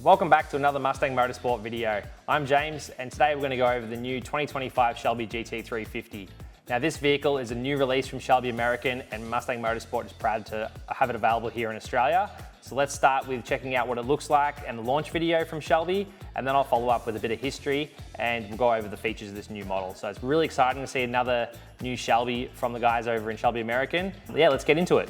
Welcome back to another Mustang Motorsport video. I'm James, and today we're going to go over the new 2025 Shelby GT350. Now this vehicle is a new release from Shelby American, and Mustang Motorsport is proud to have it available here in Australia. So let's start with checking out what it looks like and the launch video from Shelby, and then I'll follow up with a bit of history and we'll go over the features of this new model. So it's really exciting to see another new Shelby from the guys over in Shelby American. Yeah, let's get into it.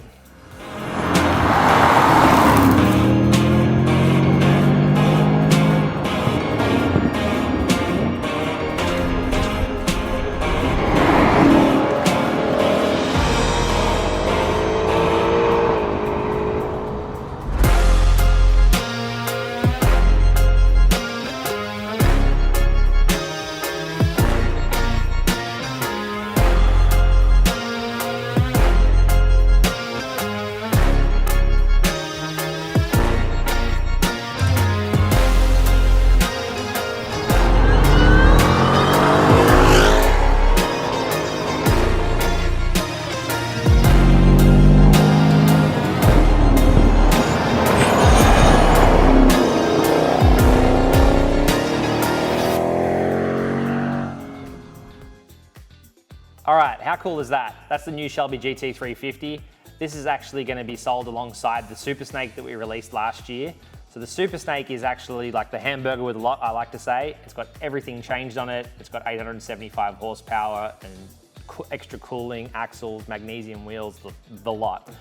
All right, how cool is that? That's the new Shelby GT350. This is actually going to be sold alongside the Super Snake that we released last year. So the Super Snake is actually like the hamburger with a lot, I like to say. It's got everything changed on it. It's got 875 horsepower and extra cooling, axles, magnesium wheels, the lot.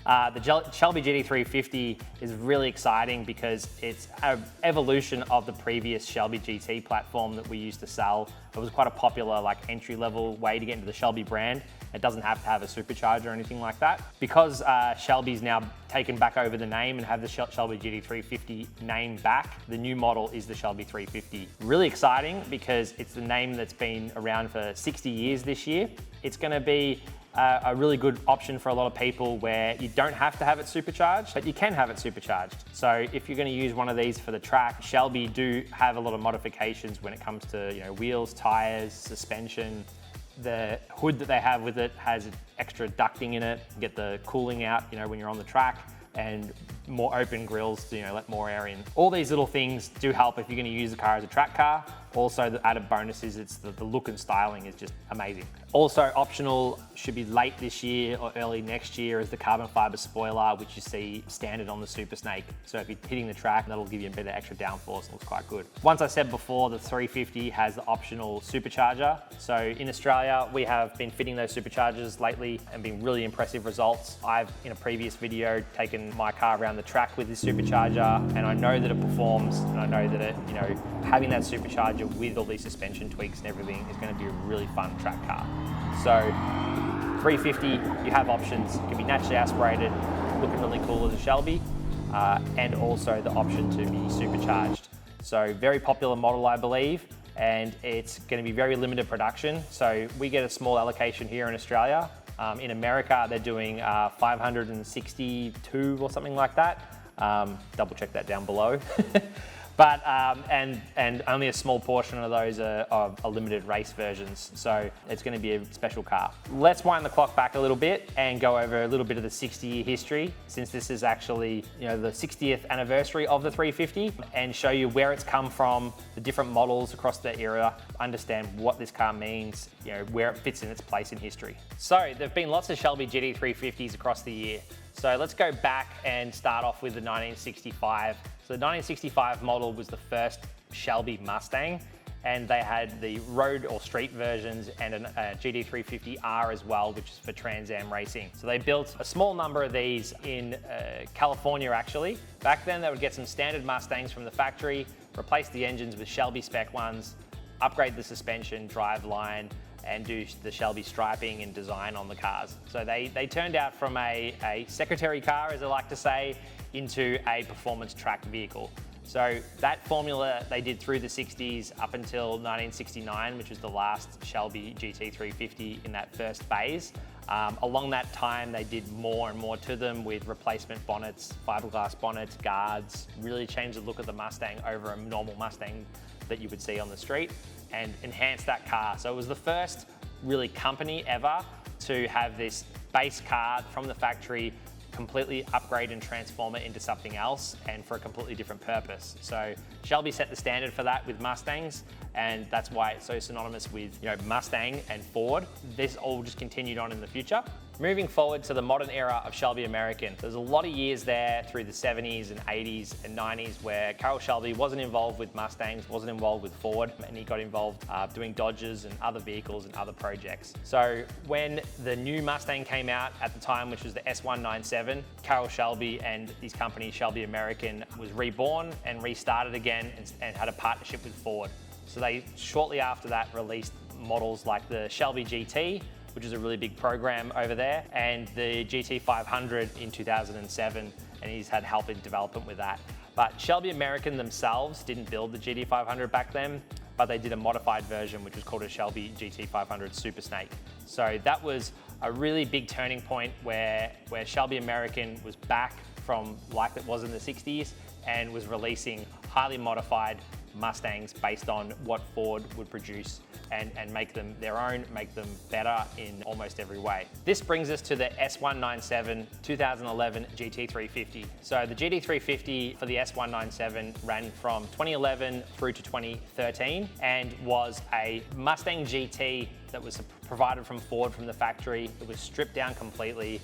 The Shelby GT350 is really exciting because it's an evolution of the previous Shelby GT platform that we used to sell. It was quite a popular entry-level way to get into the Shelby brand. It doesn't have to have a supercharger or anything like that. Because Shelby's now taken back over the name and have the Shelby GT350 name back, the new model is the Shelby 350. Really exciting because it's the name that's been around for 60 years this year. It's going to be a really good option for a lot of people where you don't have to have it supercharged, but you can have it supercharged. So if you're going to use one of these for the track, Shelby do have a lot of modifications when it comes to wheels, tires, suspension. The hood that they have with it has extra ducting in it, get the cooling out when you're on the track, and more open grills to let more air in. All these little things do help if you're going to use the car as a track car. Also, the added bonus is the look and styling is just amazing. Also optional, should be late this year or early next year, is the carbon fiber spoiler, which you see standard on the Super Snake. So if you're hitting the track, that'll give you a bit of extra downforce and looks quite good. Once I said before, the 350 has the optional supercharger. So in Australia, we have been fitting those superchargers lately and been really impressive results. I've, in a previous video, taken my car around the track with this supercharger, and I know that it performs, and I know that it, having that supercharger with all these suspension tweaks and everything is going to be a really fun track car. So 350, you have options. It can be naturally aspirated, looking really cool as a Shelby, and also the option to be supercharged. So very popular model, I believe, and it's going to be very limited production. So we get a small allocation here in Australia. In America, they're doing 562 or something like that. Double check that down below. But, and only a small portion of those are limited race versions. So it's going to be a special car. Let's wind the clock back a little bit and go over a little bit of the 60-year history, since this is actually, the 60th anniversary of the 350, and show you where it's come from, the different models across the era, understand what this car means, where it fits in its place in history. So there've been lots of Shelby GT350s across the year. So let's go back and start off with the 1965. So the 1965 model was the first Shelby Mustang, and they had the road or street versions and a GT350R as well, which is for Trans Am racing. So they built a small number of these in California, actually. Back then, they would get some standard Mustangs from the factory, replace the engines with Shelby spec ones, upgrade the suspension, drive line, and do the Shelby striping and design on the cars. So they turned out from a secretary car, as I like to say, into a performance track vehicle. So that formula they did through the 60s up until 1969, which was the last Shelby GT350 in that first phase. Along that time, they did more and more to them with replacement bonnets, fiberglass bonnets, guards, really changed the look of the Mustang over a normal Mustang that you would see on the street and enhanced that car. So it was the first really company ever to have this base car from the factory completely upgrade and transform it into something else and for a completely different purpose. So Shelby set the standard for that with Mustangs, and that's why it's so synonymous with Mustang and Ford. This all just continued on in the future. Moving forward to the modern era of Shelby American, there's a lot of years there through the 70s and 80s and 90s where Carroll Shelby wasn't involved with Mustangs, wasn't involved with Ford, and he got involved doing Dodges and other vehicles and other projects. So when the new Mustang came out at the time, which was the S197, Carroll Shelby and his company Shelby American was reborn and restarted again and had a partnership with Ford. So they shortly after that released models like the Shelby GT, which is a really big program over there, and the GT500 in 2007, and he's had help in development with that. But Shelby American themselves didn't build the GT500 back then, but they did a modified version, which was called a Shelby GT500 Super Snake. So that was a really big turning point where Shelby American was back from like it was in the 60s and was releasing highly modified Mustangs based on what Ford would produce and make them their own, make them better in almost every way. This brings us to the S197 2011 GT350. So the GT350 for the S197 ran from 2011 through to 2013 and was a Mustang GT that was provided from Ford from the factory. It was stripped down completely.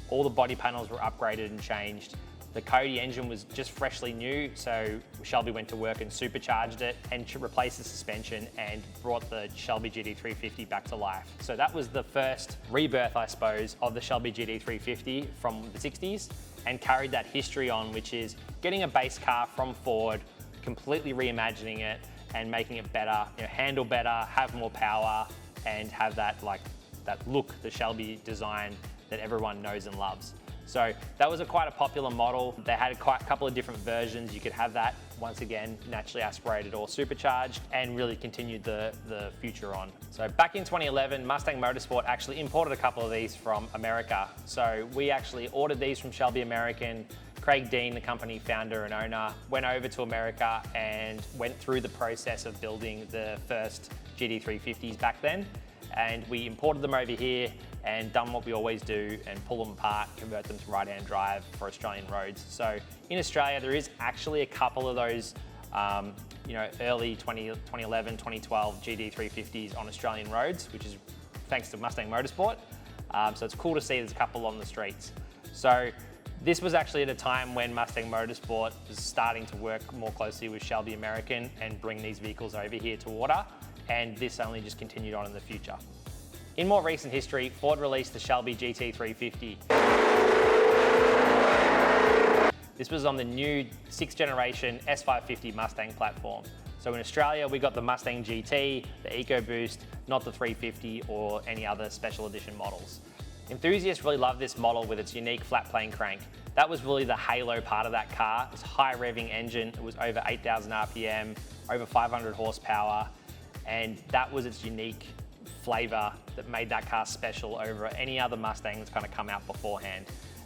All the body panels were upgraded and changed. The Cody engine was just freshly new, so Shelby went to work and supercharged it and replaced the suspension and brought the Shelby GT350 back to life. So that was the first rebirth, I suppose, of the Shelby GT350 from the 60s and carried that history on, which is getting a base car from Ford, completely reimagining it and making it better, handle better, have more power, and have that look, the Shelby design that everyone knows and loves. So that was quite a popular model. They had a couple of different versions. You could have that, once again, naturally aspirated or supercharged, and really continued the future on. So back in 2011, Mustang Motorsport actually imported a couple of these from America. So we actually ordered these from Shelby American. Craig Dean, the company founder and owner, went over to America and went through the process of building the first GT350s back then. And we imported them over here and done what we always do and pull them apart, convert them to right-hand drive for Australian roads. So in Australia, there is actually a couple of those early 2011, 2012 GT350s on Australian roads, which is thanks to Mustang Motorsport. So it's cool to see there's a couple on the streets. So this was actually at a time when Mustang Motorsport was starting to work more closely with Shelby American and bring these vehicles over here to order. And this only just continued on in the future. In more recent history, Ford released the Shelby GT350. This was on the new 6th generation S550 Mustang platform. So in Australia, we got the Mustang GT, the EcoBoost, not the 350 or any other special edition models. Enthusiasts really love this model with its unique flat plane crank. That was really the halo part of that car. This high revving engine, it was over 8,000 RPM, over 500 horsepower, and that was its unique flavor that made that car special over any other Mustang that's kind of come out beforehand.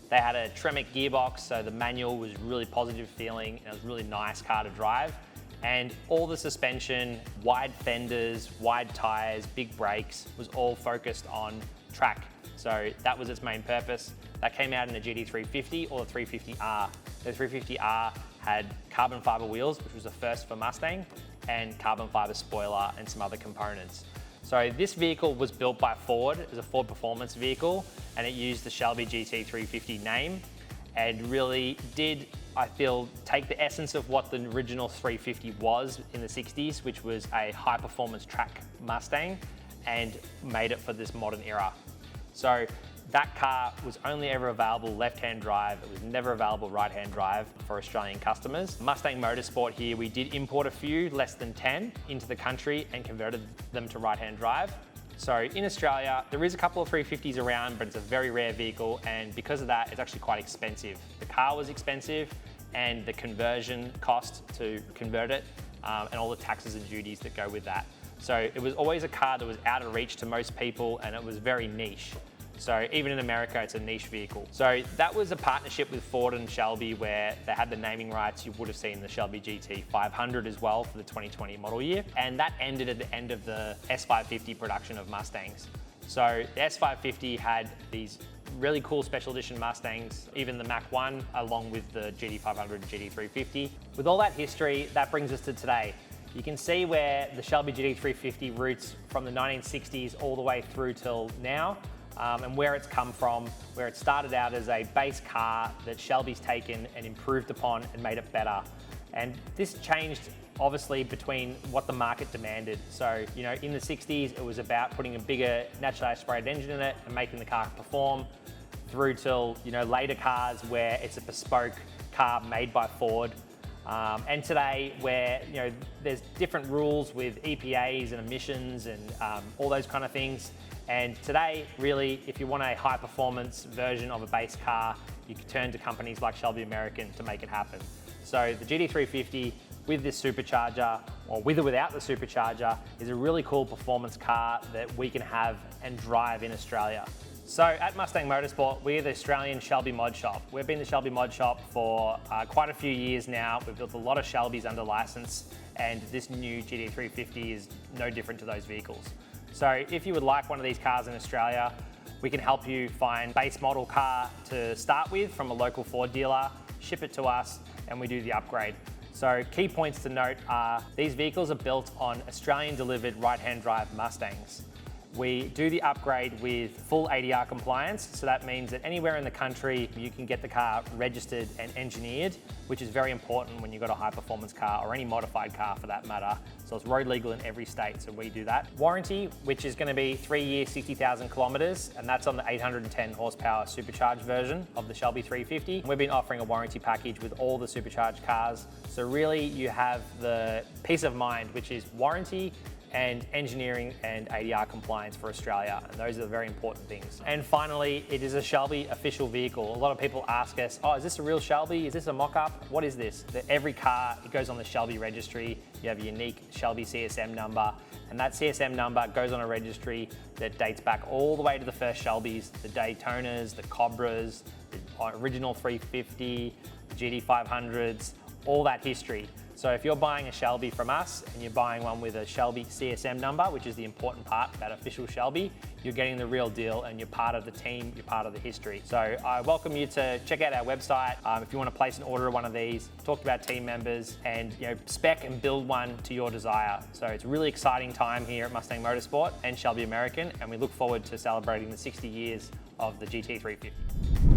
They had a Tremec gearbox, so the manual was really positive feeling, and it was a really nice car to drive. And all the suspension, wide fenders, wide tires, big brakes, was all focused on track. So that was its main purpose. That came out in the GT350 or the 350R. The 350R had carbon fiber wheels, which was the first for Mustang, and carbon fiber spoiler and some other components. So this vehicle was built by Ford as a Ford performance vehicle, and it used the Shelby GT350 name and really did, I feel, take the essence of what the original 350 was in the 60s, which was a high performance track Mustang, and made it for this modern era. So that car was only ever available left-hand drive. It was never available right-hand drive for Australian customers. Mustang Motorsport here, we did import a few, less than 10, into the country and converted them to right-hand drive. So in Australia, there is a couple of 350s around, but it's a very rare vehicle, and because of that, it's actually quite expensive. The car was expensive, and the conversion cost to convert it, and all the taxes and duties that go with that. So it was always a car that was out of reach to most people, and it was very niche. So even in America, it's a niche vehicle. So that was a partnership with Ford and Shelby where they had the naming rights. You would have seen the Shelby GT500 as well for the 2020 model year. And that ended at the end of the S550 production of Mustangs. So the S550 had these really cool special edition Mustangs, even the Mach 1, along with the GT500 and GT350. With all that history, that brings us to today. You can see where the Shelby GT350 roots from the 1960s all the way through till now, and where it's come from, where it started out as a base car that Shelby's taken and improved upon and made it better. And this changed obviously between what the market demanded. So, you know, in the 60s, it was about putting a bigger naturally aspirated engine in it and making the car perform, through till, you know, later cars where it's a bespoke car made by Ford. And today, where, you know, there's different rules with EPAs and emissions and all those kind of things. And today, really, if you want a high performance version of a base car, you can turn to companies like Shelby American to make it happen. So the GT350 with this supercharger, or with or without the supercharger, is a really cool performance car that we can have and drive in Australia. So at Mustang Motorsport, we're the Australian Shelby Mod Shop. We've been the Shelby Mod Shop for quite a few years now. We've built a lot of Shelbys under license, and this new GT350 is no different to those vehicles. So if you would like one of these cars in Australia, we can help you find base model car to start with from a local Ford dealer, ship it to us, and we do the upgrade. So key points to note are these vehicles are built on Australian delivered right-hand drive Mustangs. We do the upgrade with full ADR compliance, so that means that anywhere in the country you can get the car registered and engineered, which is very important when you've got a high performance car or any modified car for that matter. So it's road legal in every state, so we do that. Warranty, which is going to be 3 years, 60,000 kilometres, and that's on the 810 horsepower supercharged version of the Shelby 350. We've been offering a warranty package with all the supercharged cars. So really you have the peace of mind, which is warranty and engineering and ADR compliance for Australia, and those are the very important things. And finally, it is a Shelby official vehicle. A lot of people ask us, oh, is this a real Shelby? Is this a mock-up? What is this? Every car, it goes on the Shelby registry. You have a unique Shelby CSM number, and that CSM number goes on a registry that dates back all the way to the first Shelbys, the Daytonas, the Cobras, the original 350, the GT500s, all that history. So if you're buying a Shelby from us and you're buying one with a Shelby CSM number, which is the important part about official Shelby, you're getting the real deal and you're part of the team, you're part of the history. So I welcome you to check out our website if you want to place an order of one of these, talk to our team members, and spec and build one to your desire. So it's a really exciting time here at Mustang Motorsport and Shelby American, and we look forward to celebrating the 60 years of the GT350.